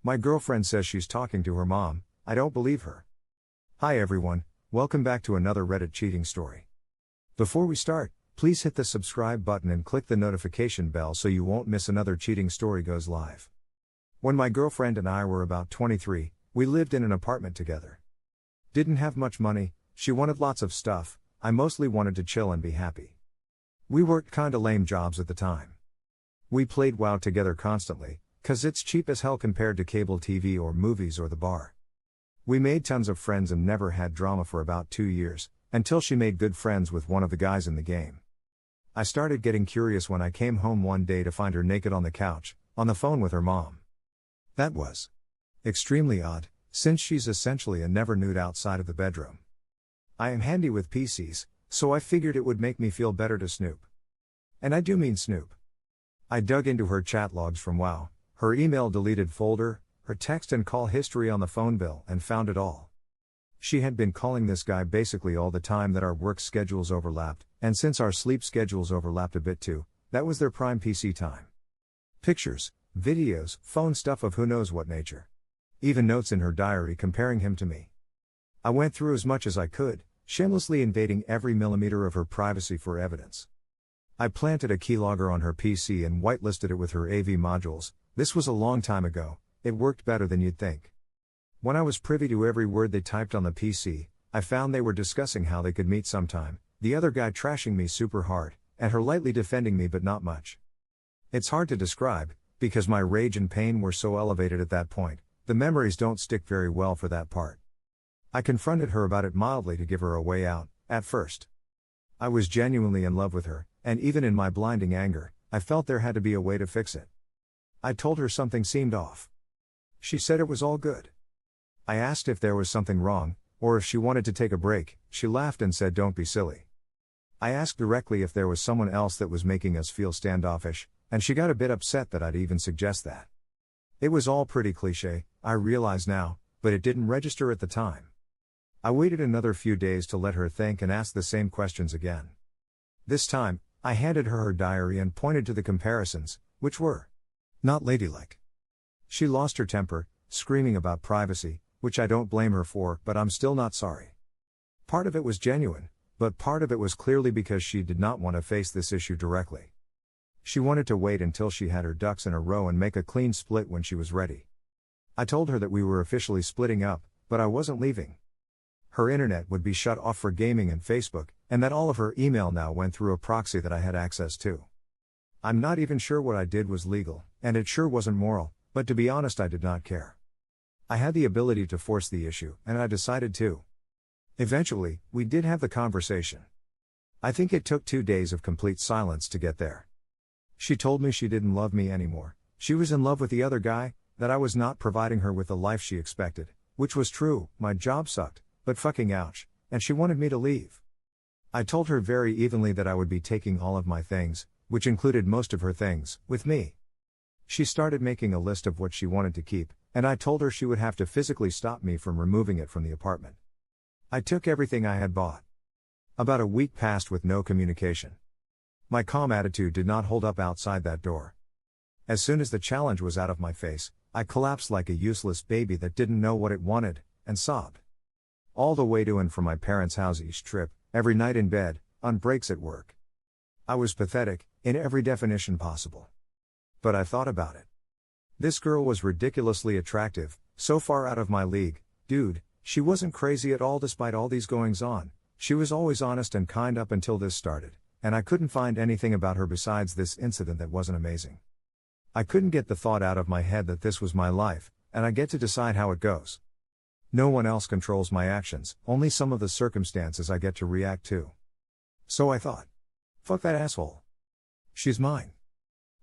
My girlfriend says she's talking to her mom. I don't believe her. Hi everyone, welcome back to another Reddit cheating story. Before we start, please hit the subscribe button and click the notification bell so you won't miss another cheating story goes live. When my girlfriend and I were about 23, we lived in an apartment together. Didn't have much money, she wanted lots of stuff, I mostly wanted to chill and be happy. We worked kinda lame jobs at the time. We played WoW together constantly, 'cause it's cheap as hell compared to cable TV or movies or the bar. We made tons of friends and never had drama for about 2 years, until she made good friends with one of the guys in the game. I started getting curious when I came home one day to find her naked on the couch, on the phone with her mom. That was extremely odd, since she's essentially a never nude outside of the bedroom. I am handy with PCs, so I figured it would make me feel better to snoop. And I do mean snoop. I dug into her chat logs from WoW, her email deleted folder, her text and call history on the phone bill, and found it all. She had been calling this guy basically all the time that our work schedules overlapped, and since our sleep schedules overlapped a bit too, that was their prime PC time. Pictures, videos, phone stuff of who knows what nature. Even notes in her diary comparing him to me. I went through as much as I could, shamelessly invading every millimeter of her privacy for evidence. I planted a keylogger on her PC and whitelisted it with her AV modules. This was a long time ago, it worked better than you'd think. When I was privy to every word they typed on the PC, I found they were discussing how they could meet sometime, the other guy trashing me super hard, and her lightly defending me but not much. It's hard to describe, because my rage and pain were so elevated at that point, the memories don't stick very well for that part. I confronted her about it mildly to give her a way out, at first. I was genuinely in love with her, and even in my blinding anger, I felt there had to be a way to fix it. I told her something seemed off. She said it was all good. I asked if there was something wrong, or if she wanted to take a break. She laughed and said don't be silly. I asked directly if there was someone else that was making us feel standoffish, and she got a bit upset that I'd even suggest that. It was all pretty cliché, I realize now, but it didn't register at the time. I waited another few days to let her think and ask the same questions again. This time, I handed her her diary and pointed to the comparisons, which were not ladylike. She lost her temper, screaming about privacy, which I don't blame her for, but I'm still not sorry. Part of it was genuine, but part of it was clearly because she did not want to face this issue directly. She wanted to wait until she had her ducks in a row and make a clean split when she was ready. I told her that we were officially splitting up, but I wasn't leaving. Her internet would be shut off for gaming and Facebook, and that all of her email now went through a proxy that I had access to. I'm not even sure what I did was legal, and it sure wasn't moral, but to be honest I did not care. I had the ability to force the issue, and I decided to. Eventually, we did have the conversation. I think it took 2 days of complete silence to get there. She told me she didn't love me anymore, she was in love with the other guy, that I was not providing her with the life she expected, which was true, my job sucked, but fucking ouch, and she wanted me to leave. I told her very evenly that I would be taking all of my things, which included most of her things, with me. She started making a list of what she wanted to keep, and I told her she would have to physically stop me from removing it from the apartment. I took everything I had bought. About a week passed with no communication. My calm attitude did not hold up outside that door. As soon as the challenge was out of my face, I collapsed like a useless baby that didn't know what it wanted, and sobbed. All the way to and from my parents' house each trip, every night in bed, on breaks at work. I was pathetic, in every definition possible. But I thought about it. This girl was ridiculously attractive, so far out of my league, dude, she wasn't crazy at all despite all these goings on, she was always honest and kind up until this started, and I couldn't find anything about her besides this incident that wasn't amazing. I couldn't get the thought out of my head that this was my life, and I get to decide how it goes. No one else controls my actions, only some of the circumstances I get to react to. So I thought, fuck that asshole. She's mine.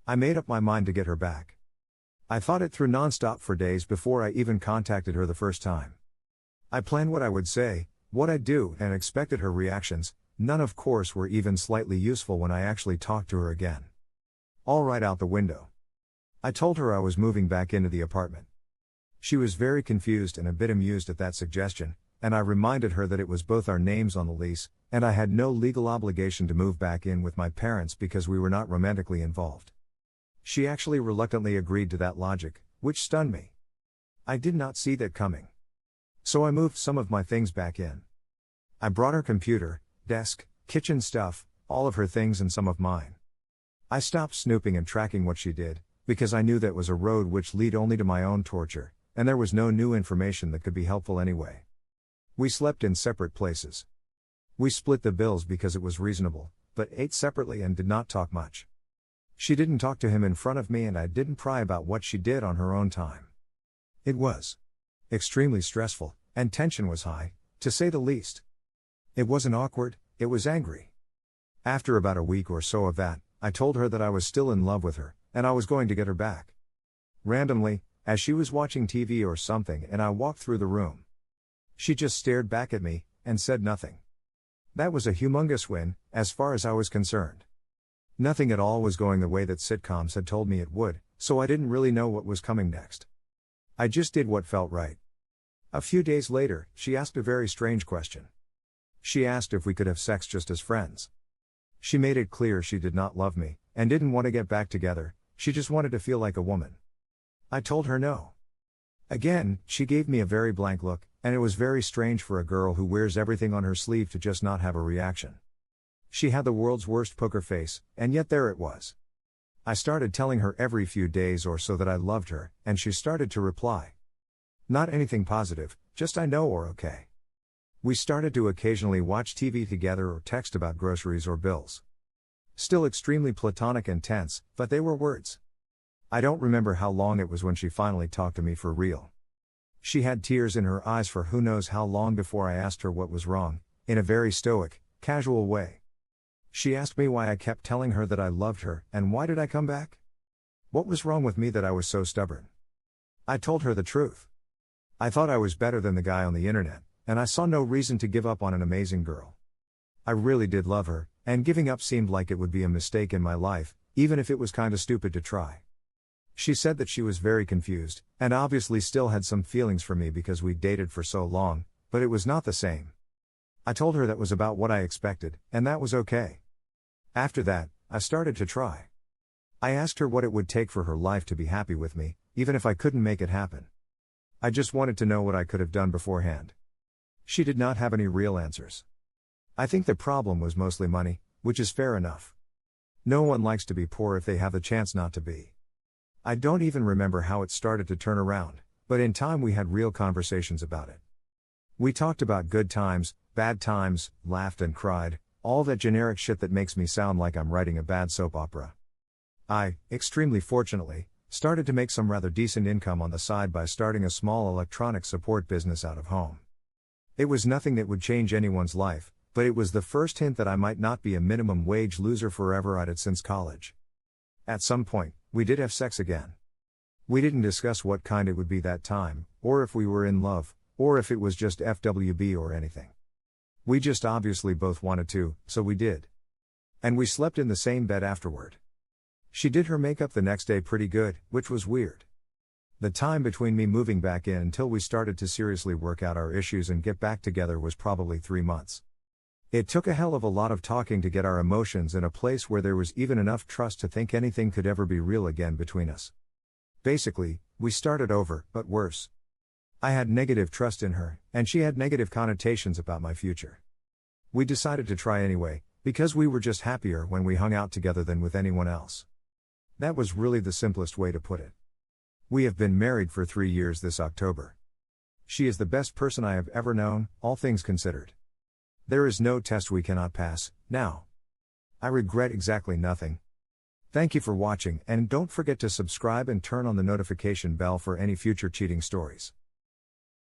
I made up my mind to get her back. I thought it through nonstop for days before I even contacted her the first time. I planned what I would say, what I'd do, and expected her reactions. None of course were even slightly useful when I actually talked to her again. All right out the window. I told her I was moving back into the apartment. She was very confused and a bit amused at that suggestion, and I reminded her that it was both our names on the lease, and I had no legal obligation to move back in with my parents because we were not romantically involved. She actually reluctantly agreed to that logic, which stunned me. I did not see that coming. So I moved some of my things back in. I brought her computer, desk, kitchen stuff, all of her things and some of mine. I stopped snooping and tracking what she did, because I knew that was a road which lead only to my own torture, and there was no new information that could be helpful anyway. We slept in separate places. We split the bills because it was reasonable, but ate separately and did not talk much. She didn't talk to him in front of me and I didn't pry about what she did on her own time. It was extremely stressful, and tension was high, to say the least. It wasn't awkward, it was angry. After about a week or so of that, I told her that I was still in love with her, and I was going to get her back. Randomly, as she was watching TV or something and I walked through the room. She just stared back at me, and said nothing. That was a humongous win, as far as I was concerned. Nothing at all was going the way that sitcoms had told me it would, so I didn't really know what was coming next. I just did what felt right. A few days later, she asked a very strange question. She asked if we could have sex just as friends. She made it clear she did not love me, and didn't want to get back together, she just wanted to feel like a woman. I told her no. Again, she gave me a very blank look, and it was very strange for a girl who wears everything on her sleeve to just not have a reaction. She had the world's worst poker face, and yet there it was. I started telling her every few days or so that I loved her, and she started to reply. Not anything positive, just I know or okay. We started to occasionally watch TV together or text about groceries or bills. Still extremely platonic and tense, but they were words. I don't remember how long it was when she finally talked to me for real. She had tears in her eyes for who knows how long before I asked her what was wrong, in a very stoic, casual way. She asked me why I kept telling her that I loved her, and why did I come back? What was wrong with me that I was so stubborn? I told her the truth. I thought I was better than the guy on the internet, and I saw no reason to give up on an amazing girl. I really did love her, and giving up seemed like it would be a mistake in my life, even if it was kinda stupid to try. She said that she was very confused, and obviously still had some feelings for me because we'd dated for so long, but it was not the same. I told her that was about what I expected, and that was okay. After that, I started to try. I asked her what it would take for her life to be happy with me, even if I couldn't make it happen. I just wanted to know what I could have done beforehand. She did not have any real answers. I think the problem was mostly money, which is fair enough. No one likes to be poor if they have the chance not to be. I don't even remember how it started to turn around, but in time we had real conversations about it. We talked about good times, bad times, laughed and cried, all that generic shit that makes me sound like I'm writing a bad soap opera. I, extremely fortunately, started to make some rather decent income on the side by starting a small electronic support business out of home. It was nothing that would change anyone's life, but it was the first hint that I might not be a minimum wage loser forever at it since college. At some point, we did have sex again. We didn't discuss what kind it would be that time, or if we were in love, or if it was just FWB or anything. We just obviously both wanted to, so we did. And we slept in the same bed afterward. She did her makeup the next day pretty good, which was weird. The time between me moving back in until we started to seriously work out our issues and get back together was probably 3 months. It took a hell of a lot of talking to get our emotions in a place where there was even enough trust to think anything could ever be real again between us. Basically, we started over, but worse. I had negative trust in her, and she had negative connotations about my future. We decided to try anyway, because we were just happier when we hung out together than with anyone else. That was really the simplest way to put it. We have been married for 3 years this October. She is the best person I have ever known, all things considered. There is no test we cannot pass, now. I regret exactly nothing. Thank you for watching, and don't forget to subscribe and turn on the notification bell for any future cheating stories.